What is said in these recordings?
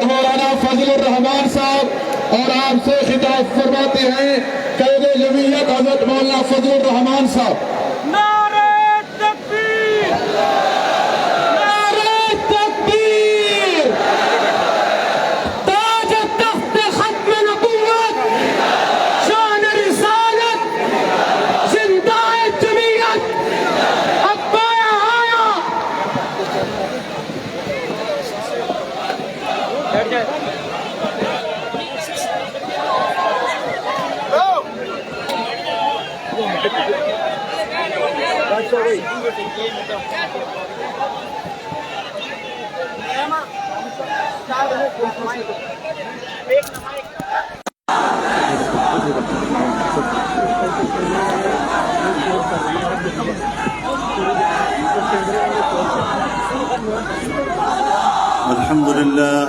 مولانا فضل الرحمان صاحب اور آپ سے خطاب فرماتے ہیں قائد جمعیت حضرت مولانا فضل الرحمان صاحب۔ نعرہ تکبیر، نعرہ تکبیر، تاج تخت ختم نبوت، شان رسالت، زندہ جمعیت، ابایا آیا۔ الحمد لله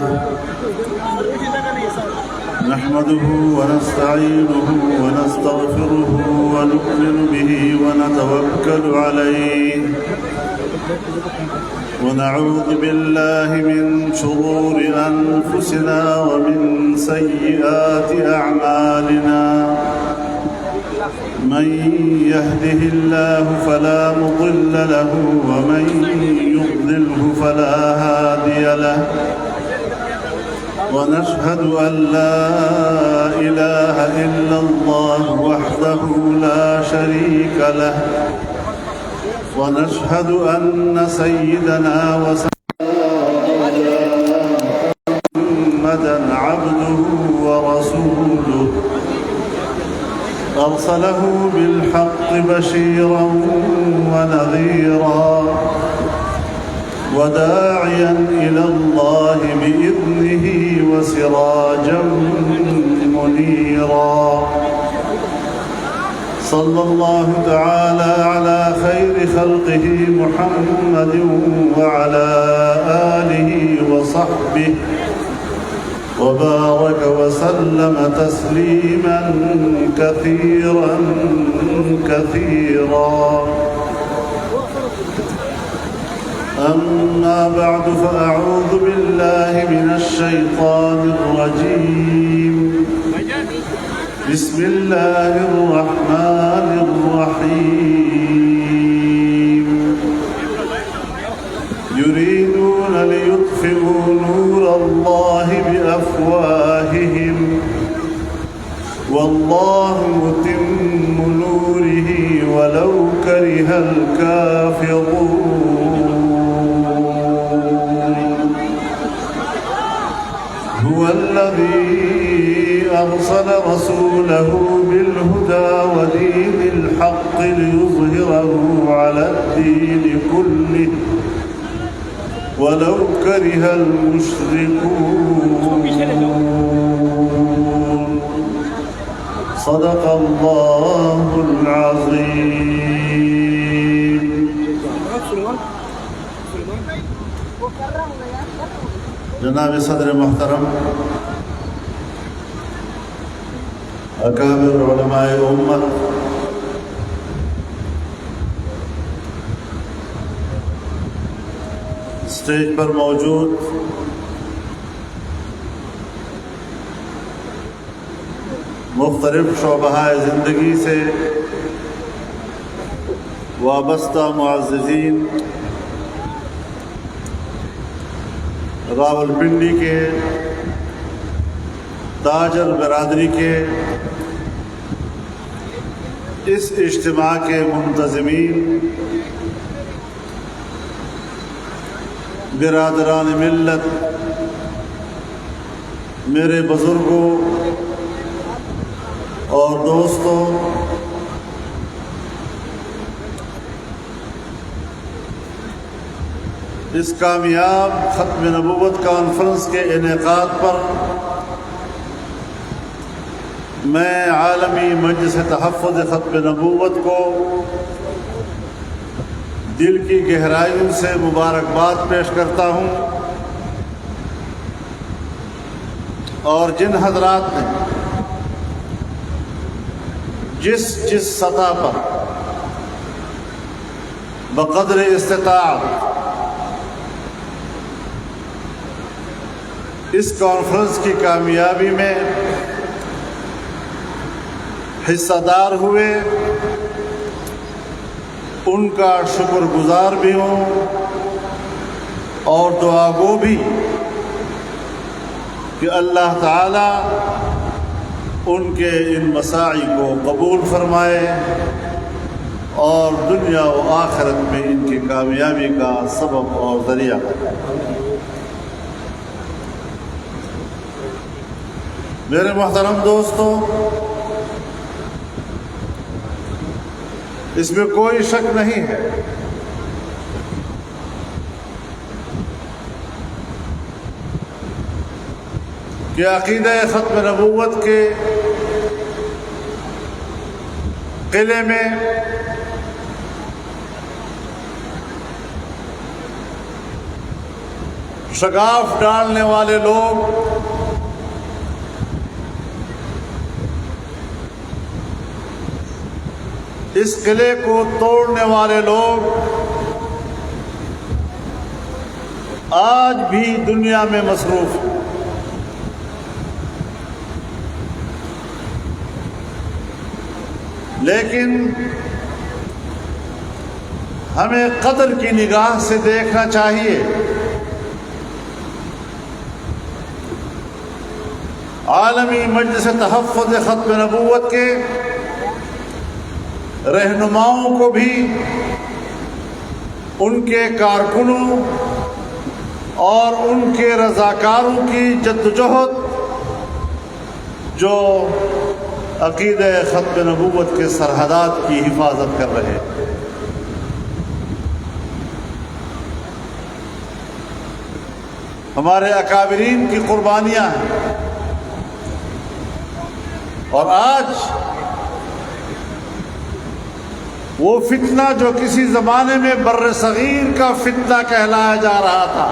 نحمده ونستعينه ونستغفره ونؤمن به ونتوكل عليه ونعوذ بالله من شرور أنفسنا ومن سيئات أعمالنا من يهده الله فلا مضل له ومن يضلله فلا هادي له ونشهد أن لا إله إلا الله وحده لا شريك له ونشهد أن سيدنا محمدا عبده ورسوله أرسله بالحق بشيرا ونذيرا وداعيا إلى الله بإذنه وسراجا منيرا صلى الله تعالى على خير خلقه محمد وعلى آله وصحبه وبارك وسلم تسليما كثيرا كثيرا أما بعد فأعوذ بالله من الشيطان الرجيم بسم الله الرحمن الرحيم يريدون ليطفئوا نور الله بأفواههم والله متم نوره ولو كره الكافرون هو الذي أرسل رسوله بالهدى ودين الحق ليظهره على الدين كله ولو كره المشركون صدق الله العظيم جناب صدر محترم اکابر علماء امت اسٹیج پر موجود مختلف شعبہ زندگی سے وابستہ معززین، راولپنڈی کے تاجر برادری کے اس اجتماع کے منتظمین، برادران ملت، میرے بزرگوں اور دوستوں، اس کامیاب ختم نبوت کانفرنس کے انعقاد پر میں عالمی مجلس تحفظ ختم نبوت کو دل کی گہرائیوں سے مبارکباد پیش کرتا ہوں، اور جن حضرات نے جس سطح پر بقدر استطاعت اس کانفرنس کی کامیابی میں حصہ دار ہوئے، ان کا شکر گزار بھی ہوں اور دعا گو بھی کہ اللہ تعالی ان کے ان مساعی کو قبول فرمائے اور دنیا و آخرت میں ان کی کامیابی کا سبب اور ذریعہ بنائے۔ میرے محترم دوستو، اس میں کوئی شک نہیں ہے کہ عقیدہ ختم نبوت کے قلعے میں شگاف ڈالنے والے لوگ اس قلعے کو توڑنے والے لوگ آج بھی دنیا میں مصروف ہیں۔ لیکن ہمیں قدر کی نگاہ سے دیکھنا چاہیے۔ عالمی مجلس تحفظ ختم نبوت کے رہنماؤں کو بھی ان کے کارکنوں اور ان کے رضاکاروں کی جدوجہد جو عقیدہ ختم نبوت کے سرحدات کی حفاظت کر رہے ہیں، ہمارے اکابرین کی قربانیاں ہیں۔ اور آج وہ فتنہ جو کسی زمانے میں بر صغیر کا فتنہ کہلایا جا رہا تھا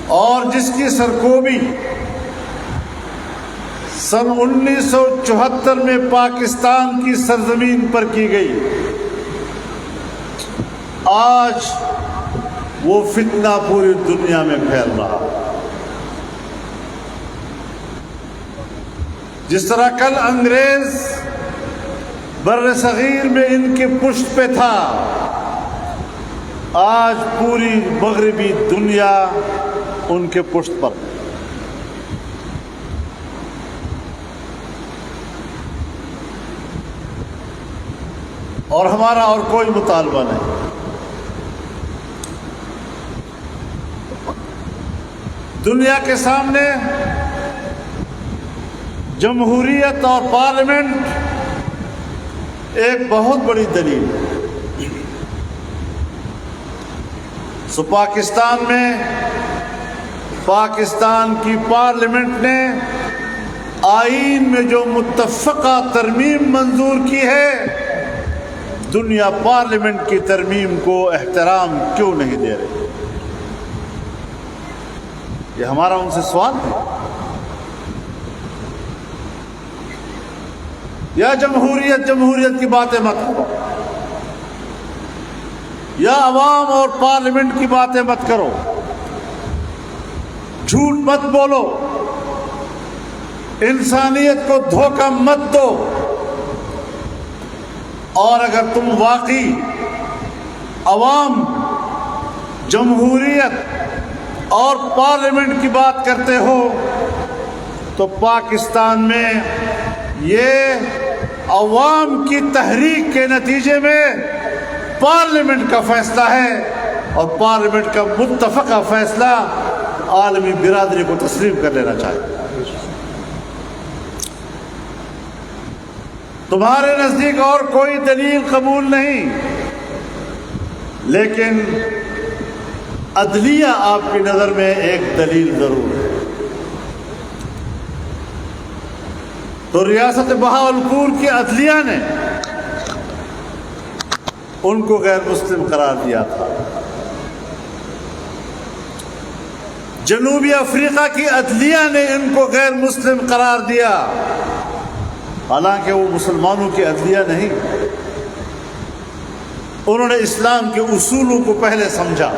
اور جس کی سرکوبی سن 1974 میں پاکستان کی سرزمین پر کی گئی، آج وہ فتنہ پوری دنیا میں پھیل رہا۔ جس طرح کل انگریز بر صغیر میں ان کے پشت پہ تھا، آج پوری مغربی دنیا ان کے پشت پر۔ اور ہمارا اور کوئی مطالبہ نہیں۔ دنیا کے سامنے جمہوریت اور پارلیمنٹ ایک بہت بڑی دلیل ہے۔ سو پاکستان میں پاکستان کی پارلیمنٹ نے آئین میں جو متفقہ ترمیم منظور کی ہے، دنیا پارلیمنٹ کی ترمیم کو احترام کیوں نہیں دے رہی؟ یہ ہمارا ان سے سوال ہے۔ یا جمہوریت کی باتیں مت کرو، یا عوام اور پارلیمنٹ کی باتیں مت کرو، جھوٹ مت بولو، انسانیت کو دھوکہ مت دو۔ اور اگر تم واقعی عوام، جمہوریت اور پارلیمنٹ کی بات کرتے ہو تو پاکستان میں یہ عوام کی تحریک کے نتیجے میں پارلیمنٹ کا فیصلہ ہے، اور پارلیمنٹ کا متفقہ فیصلہ عالمی برادری کو تسلیم کر لینا چاہیے۔ تمہارے نزدیک اور کوئی دلیل قبول نہیں، لیکن عدلیہ آپ کی نظر میں ایک دلیل ضرور ہے۔ تو ریاست بہاولپور کی عدلیہ نے ان کو غیر مسلم قرار دیا تھا، جنوبی افریقہ کی عدلیہ نے ان کو غیر مسلم قرار دیا، حالانکہ وہ مسلمانوں کی عدلیہ نہیں۔ انہوں نے اسلام کے اصولوں کو پہلے سمجھا،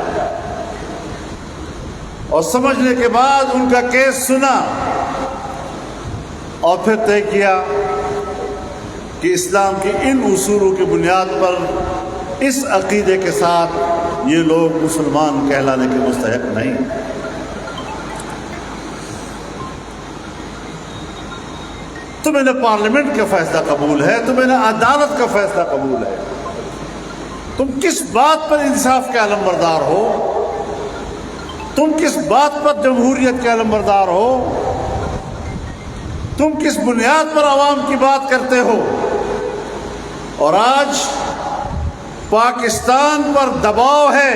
اور سمجھنے کے بعد ان کا کیس سنا اور پھر طے کیا کہ اسلام کی ان اصولوں کی بنیاد پر اس عقیدے کے ساتھ یہ لوگ مسلمان کہلانے کے مستحق نہیں۔ تمہیں نہ پارلیمنٹ کا فیصلہ قبول ہے، تمہیں نہ عدالت کا فیصلہ قبول ہے، تم کس بات پر انصاف کے علمبردار ہو؟ تم کس بات پر جمہوریت کے علمبردار ہو؟ تم کس بنیاد پر عوام کی بات کرتے ہو؟ اور آج پاکستان پر دباؤ ہے،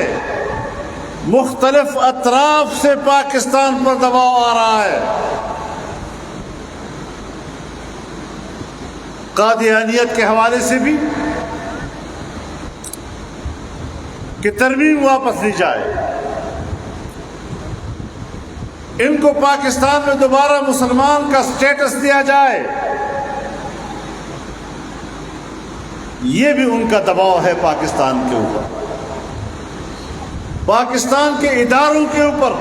مختلف اطراف سے پاکستان پر دباؤ آ رہا ہے۔ قادیانیت کے حوالے سے بھی کہ ترمیم واپس لی جائے، ان کو پاکستان میں دوبارہ مسلمان کا سٹیٹس دیا جائے، یہ بھی ان کا دباؤ ہے پاکستان کے اوپر، پاکستان کے اداروں کے اوپر،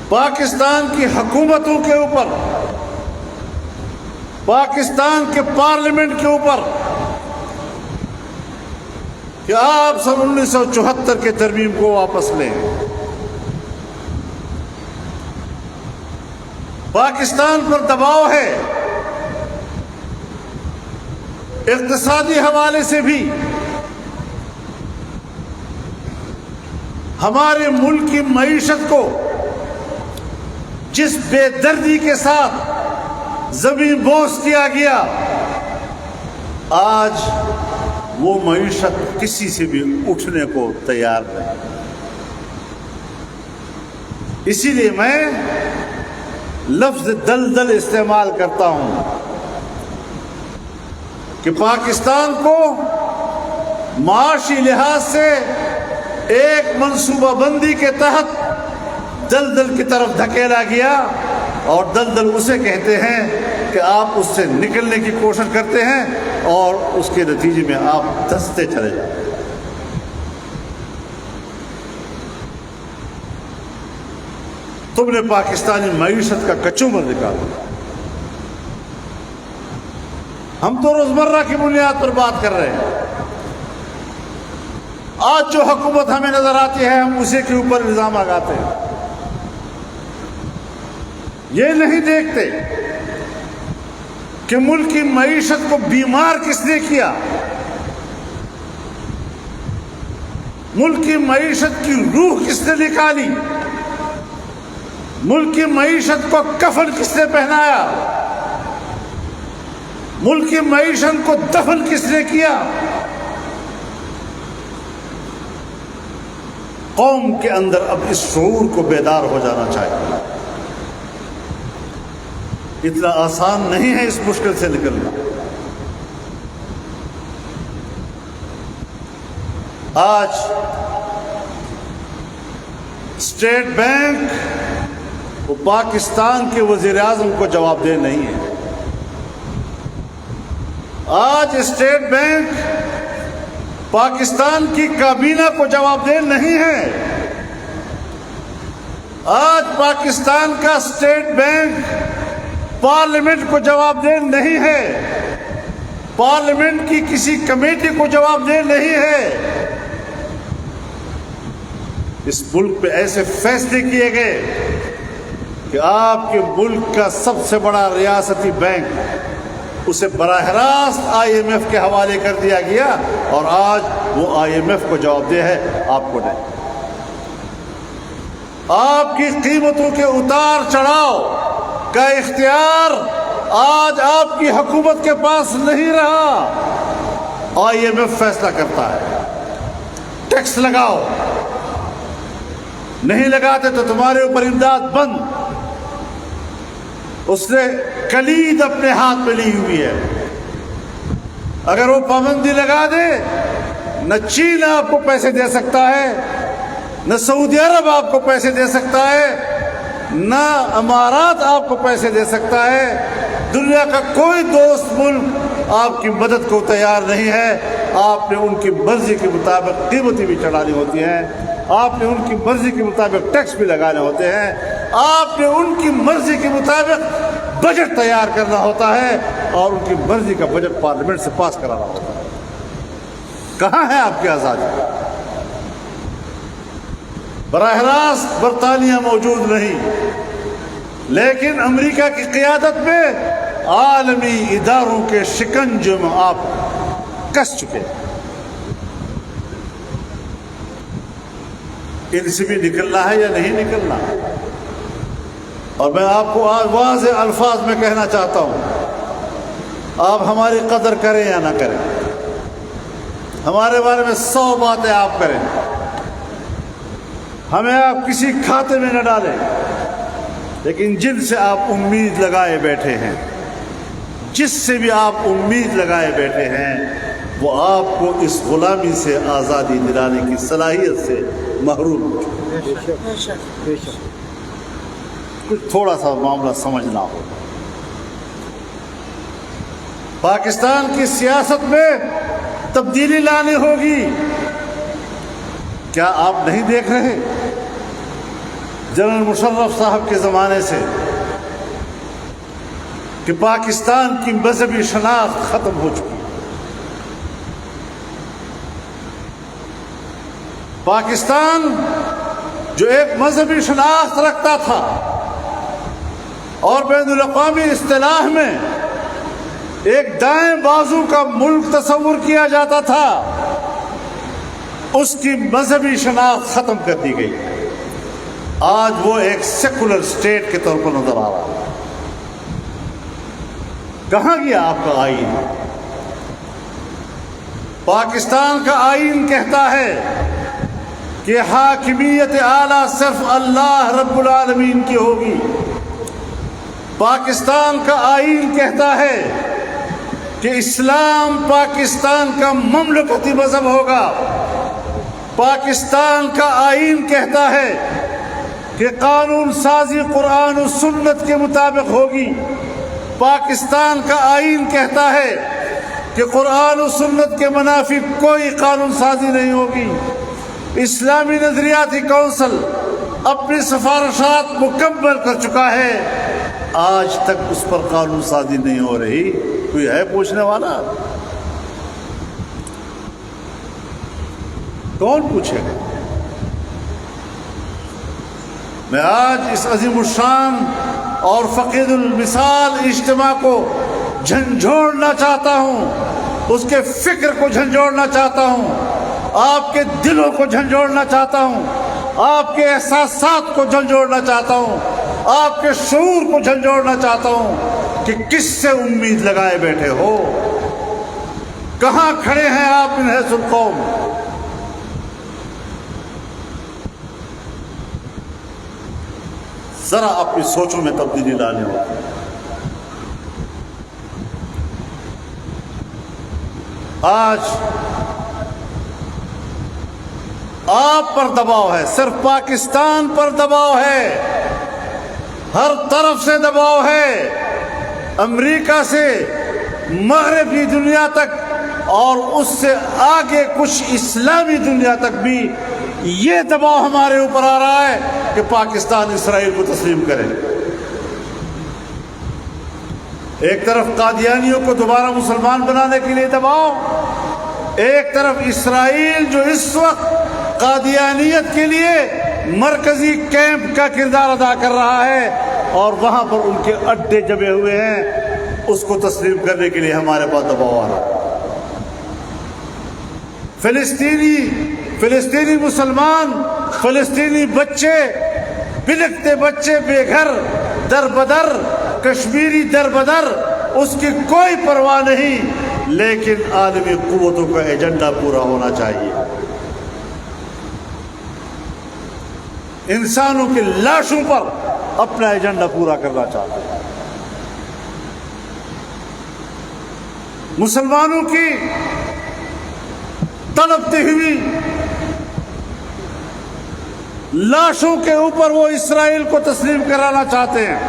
پاکستان کی حکومتوں کے اوپر، پاکستان کے پارلیمنٹ کے اوپر کہ آپ سن 1974 کے ترمیم کو واپس لیں۔ پاکستان پر دباؤ ہے اقتصادی حوالے سے بھی، ہمارے ملک کی معیشت کو جس بے دردی کے ساتھ زمین بوس کیا گیا، آج وہ معیشت کسی سے بھی اٹھنے کو تیار نہیں۔ اسی لیے میں لفظ دلدل استعمال کرتا ہوں کہ پاکستان کو معاشی لحاظ سے ایک منصوبہ بندی کے تحت دلدل کی طرف دھکیلا گیا، اور دلدل اسے کہتے ہیں کہ آپ اس سے نکلنے کی کوشش کرتے ہیں اور اس کے نتیجے میں آپ دھنستے چلے جاتے ہیں۔ تم نے پاکستانی معیشت کا کچومر نکالا۔ ہم تو روزمرہ کی بنیاد پر بات کر رہے ہیں، آج جو حکومت ہمیں نظر آتی ہے ہم اسی کے اوپر الزام لگاتے ہیں، یہ نہیں دیکھتے کہ ملک کی معیشت کو بیمار کس نے کیا، ملک کی معیشت کی روح کس نے نکالی، ملک کی معیشت کو کفن کس نے پہنایا، ملک کی معیشت کو دفن کس نے کیا۔ قوم کے اندر اب اس شعور کو بیدار ہو جانا چاہیے۔ اتنا آسان نہیں ہے اس مشکل سے نکلنا۔ آج اسٹیٹ بینک وہ پاکستان کے وزیر اعظم کو جواب دہ نہیں ہے۔ آج اسٹیٹ بینک پاکستان کی کابینہ کو جواب دہ نہیں ہے۔ آج پاکستان کا اسٹیٹ بینک پارلیمنٹ کو جواب دہ نہیں ہے، پارلیمنٹ کی کسی کمیٹی کو جواب دہ نہیں ہے۔ اس ملک پہ ایسے فیصلے کیے گئے کہ آپ کے ملک کا سب سے بڑا ریاستی بینک اسے براہ راست آئی ایم ایف کے حوالے کر دیا گیا، اور آج وہ آئی ایم ایف کو جواب دہ ہے، آپ کو نہیں۔ آپ کی قیمتوں کے اتار چڑھاؤ کا اختیار آج آپ کی حکومت کے پاس نہیں رہا، آئی ایم ایف فیصلہ کرتا ہے۔ ٹیکس لگاؤ، نہیں لگاتے تو تمہارے اوپر امداد بند۔ اس نے کلید اپنے ہاتھ میں لی ہوئی ہے، اگر وہ پابندی لگا دے، نہ چین آپ کو پیسے دے سکتا ہے، نہ سعودی عرب آپ کو پیسے دے سکتا ہے، نہ امارات آپ کو پیسے دے سکتا ہے، دنیا کا کوئی دوست ملک آپ کی مدد کو تیار نہیں ہے۔ آپ نے ان کی مرضی کے مطابق قیمتیں بھی چڑھانی ہوتی ہیں۔ آپ نے ان کی مرضی کے مطابق ٹیکس بھی لگانے ہوتے ہیں، آپ نے ان کی مرضی کے مطابق بجٹ تیار کرنا ہوتا ہے اور ان کی مرضی کا بجٹ پارلیمنٹ سے پاس کرانا ہوتا ہے۔ کہاں ہے آپ کی آزادی؟ براہ راست برطانیہ موجود نہیں، لیکن امریکہ کی قیادت میں عالمی اداروں کے شکنجے میں آپ کس چکے، ان سے بھی نکلنا ہے یا نہیں نکلنا؟ اور میں آپ کو آج واضح الفاظ میں کہنا چاہتا ہوں، آپ ہماری قدر کریں یا نہ کریں، ہمارے بارے میں 100 باتیں آپ کریں، ہمیں آپ کسی کھاتے میں نہ ڈالیں، لیکن جن سے آپ امید لگائے بیٹھے ہیں، جس سے بھی آپ امید لگائے بیٹھے ہیں، وہ آپ کو اس غلامی سے آزادی دلانے کی صلاحیت سے محروم ہو چکے۔ کچھ تھوڑا سا معاملہ سمجھنا ہو۔ پاکستان کی سیاست میں تبدیلی لانی ہوگی۔ کیا آپ نہیں دیکھ رہے جنرل مشرف صاحب کے زمانے سے کہ پاکستان کی مذہبی شناخت ختم ہو چکی؟ پاکستان جو ایک مذہبی شناخت رکھتا تھا اور بین الاقوامی اصطلاح میں ایک دائیں بازو کا ملک تصور کیا جاتا تھا، اس کی مذہبی شناخت ختم کر دی گئی۔ آج وہ ایک سیکولر اسٹیٹ کے طور پر نظر آ رہا ہے۔ کہاں گیا آپ کا آئین؟ پاکستان کا آئین کہتا ہے کہ حاکمیت اعلیٰ صرف اللہ رب العالمین کی ہوگی۔ پاکستان کا آئین کہتا ہے کہ اسلام پاکستان کا مملکتی مذہب ہوگا۔ پاکستان کا آئین کہتا ہے کہ قانون سازی قرآن و سنت کے مطابق ہوگی۔ پاکستان کا آئین کہتا ہے کہ قرآن و سنت کے منافی کوئی قانون سازی نہیں ہوگی۔ اسلامی نظریاتی کونسل اپنی سفارشات مکمل کر چکا ہے، آج تک اس پر قانون سازی نہیں ہو رہی۔ کوئی ہے پوچھنے والا؟ کون پوچھے گا؟ میں آج اس عظیم الشان اور فقید المثال اجتماع کو جھنجھوڑنا چاہتا ہوں، اس کے فکر کو جھنجھوڑنا چاہتا ہوں، آپ کے دلوں کو جھنجھوڑنا چاہتا ہوں، آپ کے احساسات کو جھنجھوڑنا چاہتا ہوں، آپ کے شعور کو جھنجھوڑنا چاہتا ہوں کہ کس سے امید لگائے بیٹھے ہو، کہاں کھڑے ہیں آپ من حیث القوم۔ ذرا اپنی سوچوں میں تبدیلی لانے ہوگی۔ آج آپ پر دباؤ ہے، صرف پاکستان پر دباؤ ہے، ہر طرف سے دباؤ ہے، امریکہ سے مغربی دنیا تک اور اس سے آگے کچھ اسلامی دنیا تک بھی یہ دباؤ ہمارے اوپر آ رہا ہے کہ پاکستان اسرائیل کو تسلیم کرے۔ ایک طرف قادیانیوں کو دوبارہ مسلمان بنانے کے لیے دباؤ، ایک طرف اسرائیل جو اس وقت قادیانیت کے لیے مرکزی کیمپ کا کردار ادا کر رہا ہے اور وہاں پر ان کے اڈے جمے ہوئے ہیں، اس کو تسلیم کرنے کے لیے ہمارے پاس دباؤ آ رہا ہے۔ فلسطینی مسلمان، فلسطینی بچے، بلکتے بچے بے گھر در بدر، کشمیری در بدر، اس کی کوئی پرواہ نہیں، لیکن عالمی قوتوں کا ایجنڈا پورا ہونا چاہیے۔ انسانوں کی لاشوں پر اپنا ایجنڈا پورا کرنا چاہتے ہیں۔ مسلمانوں کی تڑپتی ہوئی لاشوں کے اوپر وہ اسرائیل کو تسلیم کرانا چاہتے ہیں،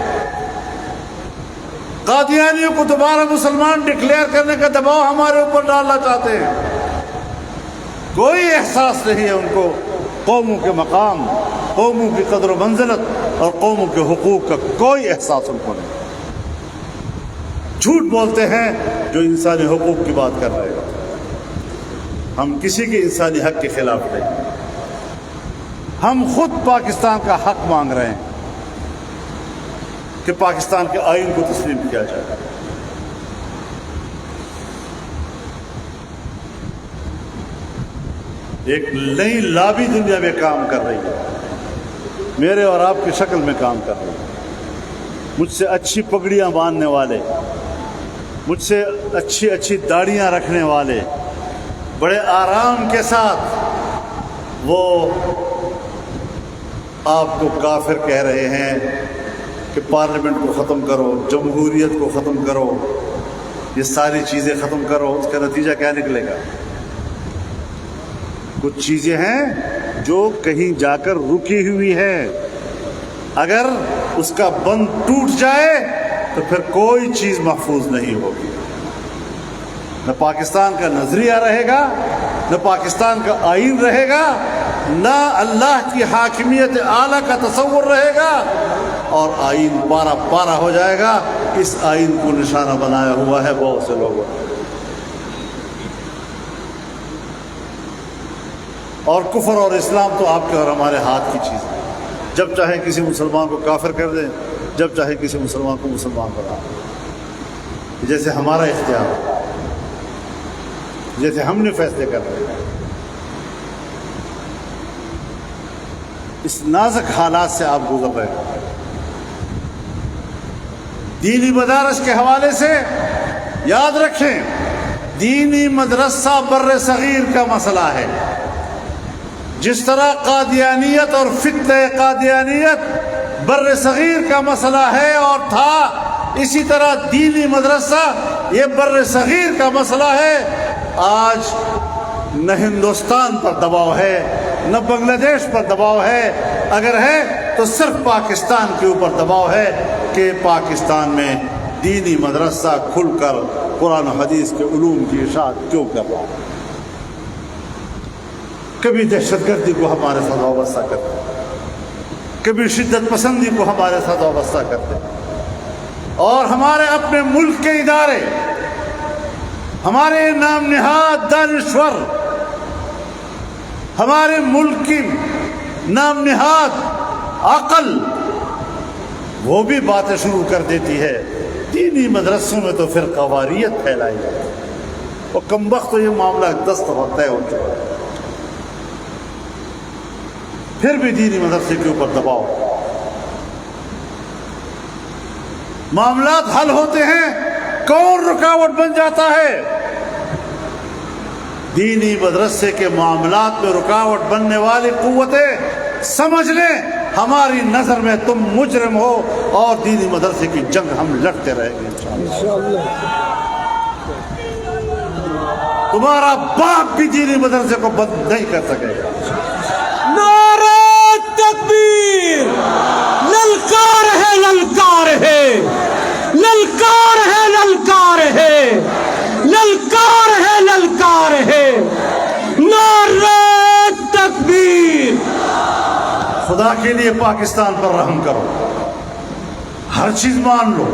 قادیانیوں کو دوبارہ مسلمان ڈکلیئر کرنے کا دباؤ ہمارے اوپر ڈالنا چاہتے ہیں۔ کوئی احساس نہیں ہے ان کو قوموں کے مقام، قوموں کی قدر و منزلت اور قوموں کے حقوق کا کوئی احساس ان کو نہیں۔ جھوٹ بولتے ہیں جو انسانی حقوق کی بات کر رہے ہیں۔ ہم کسی کے انسانی حق کے خلاف نہیں، ہم خود پاکستان کا حق مانگ رہے ہیں کہ پاکستان کے آئین کو تسلیم کیا جائے۔ ایک نئی لابی دنیا میں کام کر رہی ہے، میرے اور آپ کی شکل میں کام کر رہی ہے۔ مجھ سے اچھی پگڑیاں باندھنے والے، مجھ سے اچھی اچھی داڑیاں رکھنے والے، بڑے آرام کے ساتھ وہ آپ کو کافر کہہ رہے ہیں کہ پارلیمنٹ کو ختم کرو، جمہوریت کو ختم کرو، یہ ساری چیزیں ختم کرو۔ اس کا نتیجہ کیا نکلے گا؟ کچھ چیزیں ہیں جو کہیں جا کر رکی ہوئی ہیں، اگر اس کا بند ٹوٹ جائے تو پھر کوئی چیز محفوظ نہیں ہوگی۔ نہ پاکستان کا نظریہ رہے گا، نہ پاکستان کا آئین رہے گا، نہ اللہ کی حاکمیت اعلیٰ کا تصور رہے گا، اور آئین پارا پارا ہو جائے گا۔ اس آئین کو نشانہ بنایا ہوا ہے بہت سے لوگوں نے، اور کفر اور اسلام تو آپ کے اور ہمارے ہاتھ کی چیز ہے۔ جب چاہے کسی مسلمان کو کافر کر دیں، جب چاہے کسی مسلمان کو مسلمان بنا دیں، جیسے ہمارا اختیار ہے، جیسے ہم نے فیصلے کر رہے ہیں۔ اس نازک حالات سے آپ گزر رہے ہیں۔ دینی مدارس کے حوالے سے یاد رکھیں، دینی مدرسہ بر صغیر کا مسئلہ ہے۔ جس طرح قادیانیت اور فتنہ قادیانیت بر صغیر کا مسئلہ ہے اور تھا، اسی طرح دینی مدرسہ یہ بر صغیر کا مسئلہ ہے۔ آج نہ ہندوستان پر دباؤ ہے، نہ بنگلہ دیش پر دباؤ ہے، اگر ہے تو صرف پاکستان کے اوپر دباؤ ہے کہ پاکستان میں دینی مدرسہ کھل کر قرآن و حدیث کے علوم کی اشاعت کیوں کر رہا ہے۔ کبھی دہشت گردی کو ہمارے ساتھ وابستہ کرتے ہیں، کبھی شدت پسندی کو ہمارے ساتھ وابستہ کرتے ہیں، اور ہمارے اپنے ملک کے ادارے، ہمارے نام نہاد دانشور، ہمارے ملک کی نام نہاد عقل، وہ بھی باتیں شروع کر دیتی ہے۔ دینی مدرسوں میں تو فرقہ واریت پھیلائی جاتی ہے، اور کمبخت تو یہ معاملہ دست ہوتا ہے ہو چکا ہے۔ پھر بھی دینی مدرسے کے اوپر دباؤ، معاملات حل ہوتے ہیں، کون رکاوٹ بن جاتا ہے؟ دینی مدرسے کے معاملات میں رکاوٹ بننے والی قوتیں سمجھ لیں ہماری نظر میں تم مجرم ہو، اور دینی مدرسے کی جنگ ہم لڑتے رہیں گے انشاءاللہ۔ تمہارا باپ بھی دینی مدرسے کو بند نہیں کر سکے گا۔ نعرہ تکبیر! للکار ہے، للکار ہے، للکار ہے، للکار ہے، للکار ہے، للکار ہے، نعرہ تکبیر! خدا کے لیے پاکستان پر رحم کرو، ہر چیز مان لو،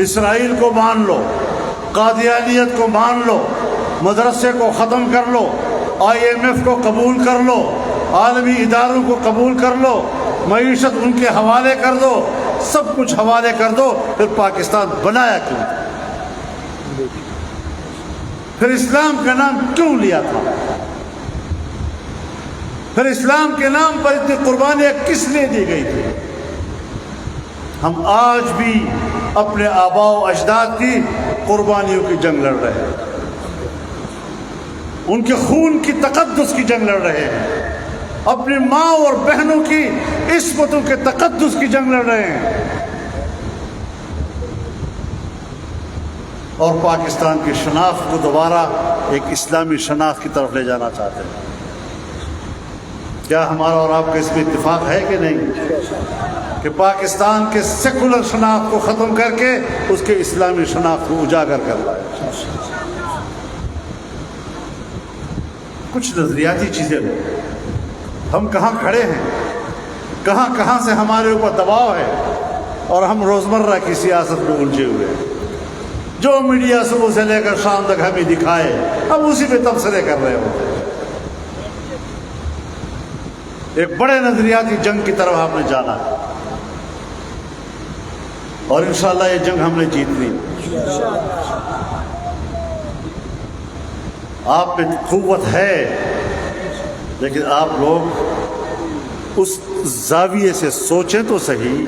اسرائیل کو مان لو، قادیانیت کو مان لو، مدرسے کو ختم کر لو، IMF کو قبول کر لو، عالمی اداروں کو قبول کر لو، معیشت ان کے حوالے کر دو، سب کچھ حوالے کر دو، پھر پاکستان بنایا کیوں؟ پھر اسلام کا نام کیوں لیا تھا؟ پھر اسلام کے نام پر اتنی قربانیاں کس لیے دی گئی تھی؟ ہم آج بھی اپنے آباء و اجداد کی قربانیوں کی جنگ لڑ رہے ہیں، ان کے خون کی تقدس کی جنگ لڑ رہے ہیں، اپنی ماں اور بہنوں کی عصمتوں کے تقدس کی جنگ لڑ رہے ہیں، اور پاکستان کی شناخت کو دوبارہ ایک اسلامی شناخت کی طرف لے جانا چاہتے ہیں۔ کیا ہمارا اور آپ کا اس میں اتفاق ہے کہ نہیں کہ پاکستان کے سیکولر شناخت کو ختم کر کے اس کے اسلامی شناخت کو اجاگر کر لائے؟ کچھ نظریاتی چیزیں ہم کہاں کھڑے ہیں، کہاں کہاں سے ہمارے اوپر دباؤ ہے، اور ہم روزمرہ کی سیاست میں الجھے ہوئے ہیں۔ جو میڈیا صبح سے لے کر شام تک ہمیں دکھائے ہم اسی پہ تبصرے کر رہے ہوتے ہیں۔ ایک بڑے نظریاتی جنگ کی طرف ہم نے جانا ہے، اور انشاءاللہ یہ جنگ ہم نے جیتنی ہے۔ آپ پہ قوت ہے، لیکن آپ لوگ اس زاویے سے سوچیں تو صحیح۔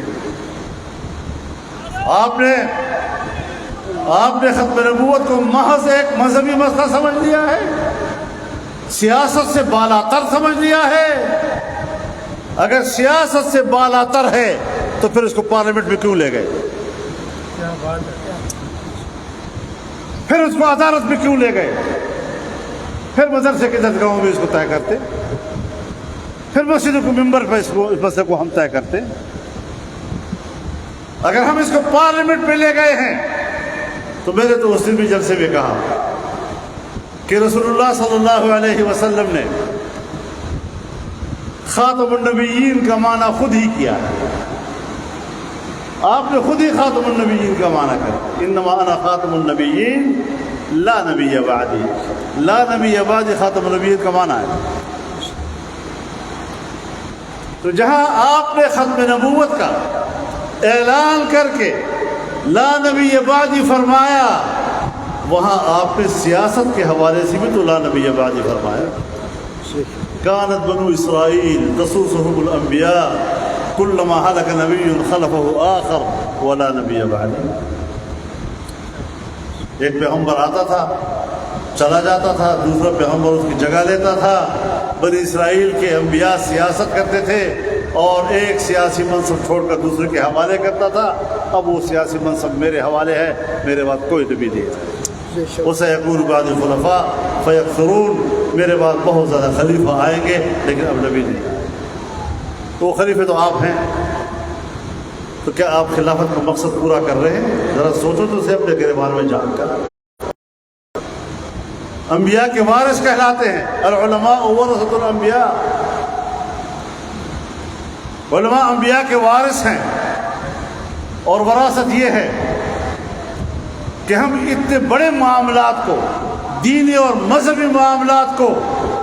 آپ نے ختم نبوت کو محض ایک مذہبی مسئلہ سمجھ لیا ہے، سیاست سے بالاتر سمجھ لیا ہے۔ اگر سیاست سے بالاتر ہے تو پھر اس کو پارلیمنٹ میں کیوں لے گئے؟ پھر اس کو عدالت میں کیوں لے گئے؟ پھر مدرسے کے درسگاہوں میں اس کو طے کرتے، پھر مسجدوں کو ممبر پر اس مسئلے کو ہم طے کرتے۔ اگر ہم اس کو پارلیمنٹ میں لے گئے ہیں تو میں نے تو اس دن بھی جلسے میں کہا کہ رسول اللہ صلی اللہ علیہ وسلم نے خاتم النبیین کا معنی خود ہی کیا ہے۔ آپ نے خود ہی خاتم النبیین کا معنی کر، انما انا خاتم النبیین لا نبی بعدی، لا نبی بعدی خاتم النبیین کا معنی ہے۔ تو جہاں آپ نے ختم نبوت کا اعلان کر کے لا نبی بعدی فرمایا، وہاں آپ نے سیاست کے حوالے سے بھی تو لا نبی بعدی فرمایا۔ کانت بنو اسرائیل تسوسهم الانبیاء کلما ہلک نبی خلفہ آخر ولا نبی بعدی۔ ایک پیغمبر آتا تھا، چلا جاتا تھا، دوسرا پیغمبر اس کی جگہ لیتا تھا۔ بنی اسرائیل کے انبیاء سیاست کرتے تھے اور ایک سیاسی منصب چھوڑ کر دوسرے کے حوالے کرتا تھا۔ اب وہ سیاسی منصب میرے حوالے ہے، میرے بعد کوئی نبی نہیں ہے۔ وَسَيَكُونُ بَعْدِي خُلَفَاء فَيَكْثُرُونَ، میرے بعد بہت زیادہ خلیفہ آئیں گے لیکن اب نبی نہیں ہے۔ تو خلیفے تو آپ ہیں، تو کیا آپ خلافت کا مقصد پورا کر رہے ہیں؟ ذرا سوچو تو سے اپنے گریبان میں جان کر۔ انبیاء کے وارث کہلاتے ہیں، العلماء ورثۃ الانبیاء، علماء انبیاء کے وارث ہیں۔ اور وراثت یہ ہے کہ ہم اتنے بڑے معاملات کو، دینی اور مذہبی معاملات کو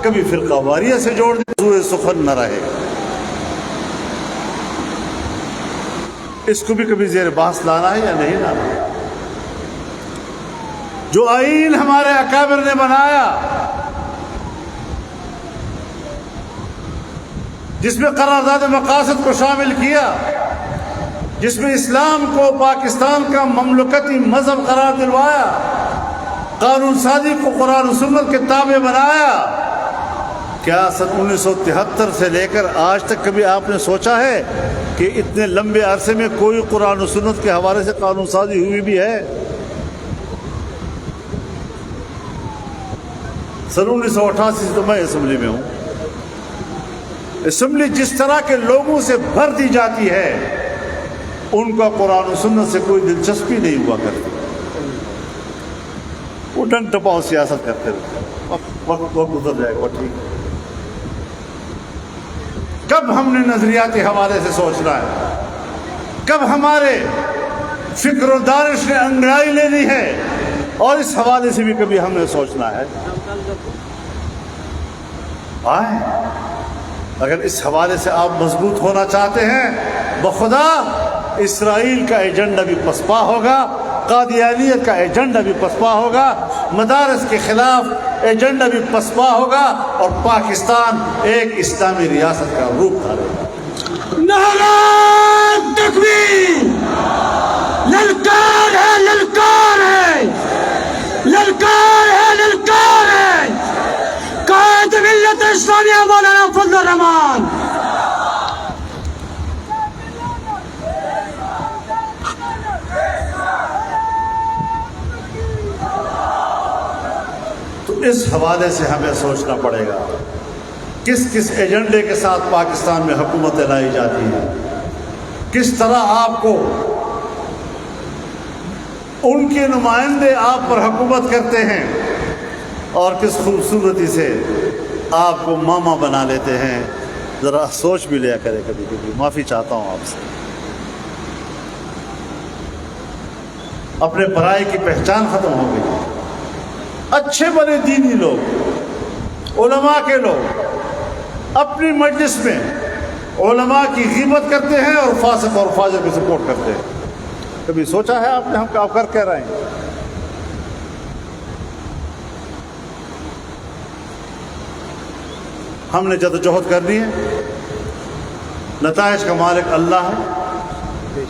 کبھی فرقہ واریت سے جوڑ دیں، سوء سخن نہ رہے۔ اس کو بھی کبھی زیر بحث لانا ہے یا نہیں لانا؟ جو آئین ہمارے اکابر نے بنایا، جس میں قرارداد مقاصد کو شامل کیا، جس میں اسلام کو پاکستان کا مملکتی مذہب قرار دلوایا، قانون سازی کو قرآن و سنت کے تابع بنایا، کیا سن 1973 سے لے کر آج تک کبھی آپ نے سوچا ہے کہ اتنے لمبے عرصے میں کوئی قرآن و سنت کے حوالے سے قانون سازی ہوئی بھی ہے؟ سن 1988 سے تو میں اسمبلی میں ہوں۔ اسمبلی جس طرح کے لوگوں سے بھر دی جاتی ہے، ان کا قرآن و سنت سے کوئی دلچسپی نہیں ہوا کرتی، وہ ڈنگ ٹپاؤ سیاست کرتے رہتے، وقت گزر جائے گا، ٹھیک ہے۔ کب ہم نے نظریاتی حوالے سے سوچنا ہے؟ کب ہمارے فکر و دانش نے انگڑائی لینی ہے؟ اور اس حوالے سے بھی کبھی ہم نے سوچنا ہے؟ آئے اگر اس حوالے سے آپ مضبوط ہونا چاہتے ہیں، بخدا اسرائیل کا ایجنڈا بھی پسپا ہوگا، قادیانیت کا ایجنڈا بھی پسپا ہوگا، مدارس کے خلاف ایجنڈا بھی پسپا ہوگا، اور پاکستان ایک اسلامی ریاست کا روپ دھارے گا۔ نعرہ تکبیر! للکار ہے، للکار ہے، للکار ہے، للکار ہے! قائد ملت اسلامیہ مولانا فضل الرحمان! تو اس حوالے سے ہمیں سوچنا پڑے گا کس کس ایجنڈے کے ساتھ پاکستان میں حکومتیں لائی جاتی ہیں، کس طرح آپ کو ان کے نمائندے آپ پر حکومت کرتے ہیں، اور کس خوبصورتی سے آپ کو ماما بنا لیتے ہیں، ذرا سوچ بھی لیا کرے کبھی کبھی. معافی چاہتا ہوں آپ سے. اپنے برائی کی پہچان ختم ہو گئی. اچھے بڑے دینی لوگ، علماء کے لوگ اپنی مجلس میں علماء کی غیبت کرتے ہیں اور فاسق اور فاجر کو سپورٹ کرتے ہیں. کبھی سوچا ہے آپ نے ہم کیا کر کہہ رہے ہیں؟ ہم نے جدوجہد کرنی ہے. نتائج کا مالک اللہ ہے.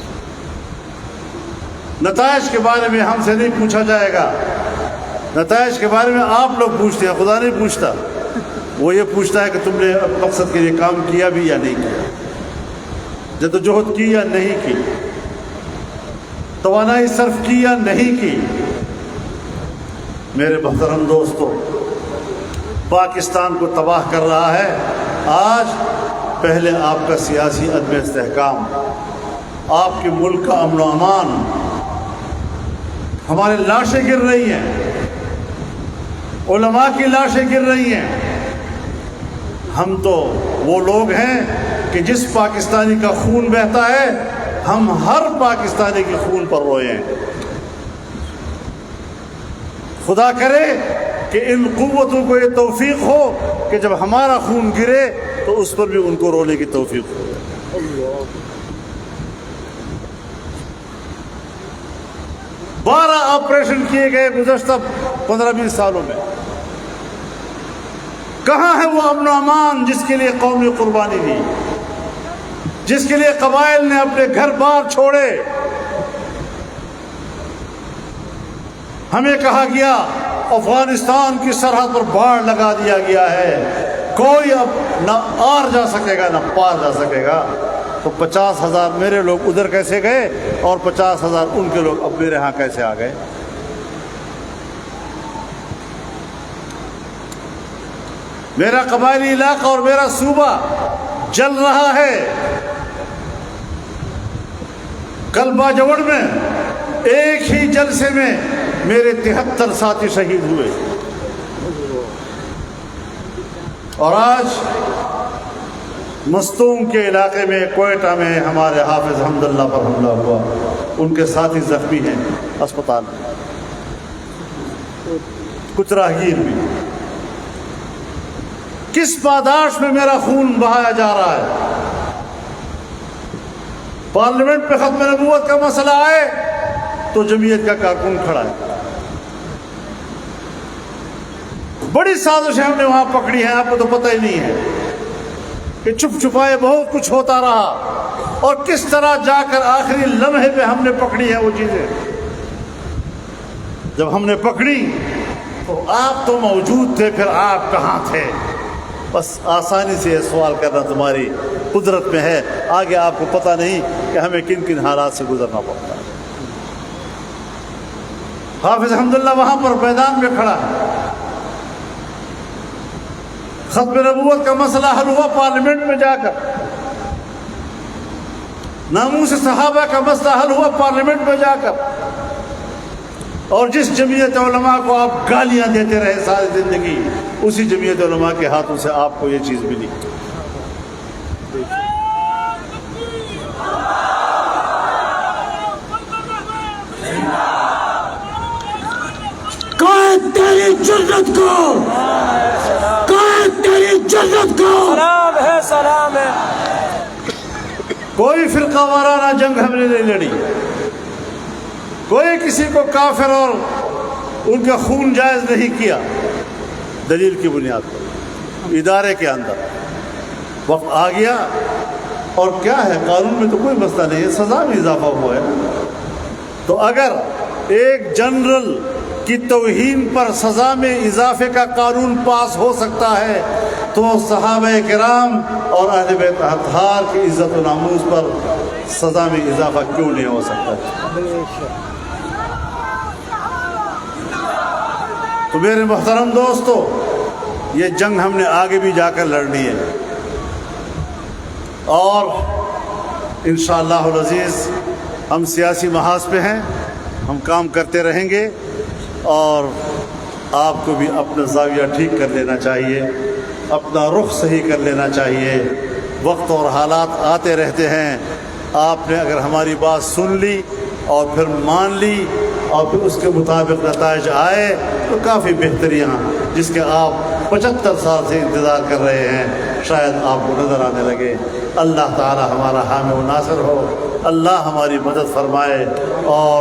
نتائج کے بارے میں ہم سے نہیں پوچھا جائے گا. نتائج کے بارے میں آپ لوگ پوچھتے ہیں، خدا نہیں پوچھتا. وہ یہ پوچھتا ہے کہ تم نے مقصد کے لیے کام کیا بھی یا نہیں کیا، جدوجہد کی یا نہیں کی، توانائی صرف کی یا نہیں کی. میرے محترم دوستو، پاکستان کو تباہ کر رہا ہے آج پہلے آپ کا سیاسی عدم استحکام، آپ کے ملک کا امن و امان. ہماری لاشیں گر رہی ہیں، علماء کی لاشیں گر رہی ہیں. ہم تو وہ لوگ ہیں کہ جس پاکستانی کا خون بہتا ہے ہم ہر پاکستانی کے خون پر روئے ہیں. خدا کرے کہ ان قوتوں کو یہ توفیق ہو کہ جب ہمارا خون گرے تو اس پر بھی ان کو رونے کی توفیق ہو. 12 آپریشن کیے گئے گزشتہ 15-20 سالوں میں. کہاں ہے وہ امن و امان جس کے لیے قومی قربانی دی، جس کے لیے قبائل نے اپنے گھر بار چھوڑے؟ ہمیں کہا گیا افغانستان کی سرحد پر باڑ لگا دیا گیا ہے، کوئی اب نہ آر جا سکے گا نہ پار جا سکے گا. تو 50,000 میرے لوگ ادھر کیسے گئے اور 50,000 ان کے لوگ اب میرے ہاں کیسے آ گئے؟ میرا قبائلی علاقہ اور میرا صوبہ جل رہا ہے. کل باجوڑ میں ایک ہی جلسے میں میرے 73 ساتھی شہید ہوئے. اور آج مستونگ کے علاقے میں کوئٹہ میں ہمارے حافظ حمداللہ پر حملہ ہوا، ان کے ساتھی زخمی ہیں اسپتال میں، کچھ راہگیر بھی. کس پاداش میں میرا خون بہایا جا رہا ہے؟ پارلیمنٹ پہ ختم نبوت کا مسئلہ آئے تو جمعیت کا کارکن کھڑا ہے. بڑی سازشیں ہم نے وہاں پکڑی ہیں، آپ کو تو پتہ ہی نہیں ہے کہ چھپ چھپائے بہت کچھ ہوتا رہا، اور کس طرح جا کر آخری لمحے پہ ہم نے پکڑی ہیں وہ چیزیں. جب ہم نے پکڑی تو آپ تو موجود تھے، پھر آپ کہاں تھے؟ بس آسانی سے یہ سوال کرنا تمہاری قدرت میں ہے. آگے آپ کو پتہ نہیں کہ ہمیں کن کن حالات سے گزرنا پڑتا ہے. حافظ حمداللہ وہاں پر میدان میں کھڑا ہے. ختم نبوت کا مسئلہ حل ہوا پارلیمنٹ میں جا کر. ناموس صحابہ کا مسئلہ حل ہوا پارلیمنٹ میں جا کر. اور جس جمعیت علماء کو آپ گالیاں دیتے رہے ساری زندگی، اسی جمعیت علماء کے ہاتھوں سے آپ کو یہ چیز ملی. قائد تیری جرت کو، قائد تیری جرت کو سلام ہے، سلام ہے. کوئی فرقہ وارانہ جنگ ہم نے نہیں لڑی، کوئی کسی کو کافر اور ان کا خون جائز نہیں کیا. دلیل کی بنیاد پر ادارے کے اندر وقت آ گیا، اور کیا ہے قانون میں تو کوئی مسئلہ نہیں ہے، سزا میں اضافہ ہوا ہے. تو اگر ایک جنرل کی توہین پر سزا میں اضافے کا قانون پاس ہو سکتا ہے تو صحابہ کرام اور اہل بیت اطہار کی عزت و ناموس پر سزا میں اضافہ کیوں نہیں ہو سکتا؟ تو میرے محترم دوستو، یہ جنگ ہم نے آگے بھی جا کر لڑنی ہے، اور انشاءاللہ العزیز ہم سیاسی محاذ پہ ہیں، ہم کام کرتے رہیں گے. اور آپ کو بھی اپنا زاویہ ٹھیک کر لینا چاہیے، اپنا رخ صحیح کر لینا چاہیے. وقت اور حالات آتے رہتے ہیں. آپ نے اگر ہماری بات سن لی اور پھر مان لی اور پھر اس کے مطابق نتائج آئے تو کافی بہتریاں جس کے آپ 75 سال سے انتظار کر رہے ہیں شاید آپ کو نظر آنے لگے. اللہ تعالی ہمارا حامی و ناصر ہو. اللہ ہماری مدد فرمائے اور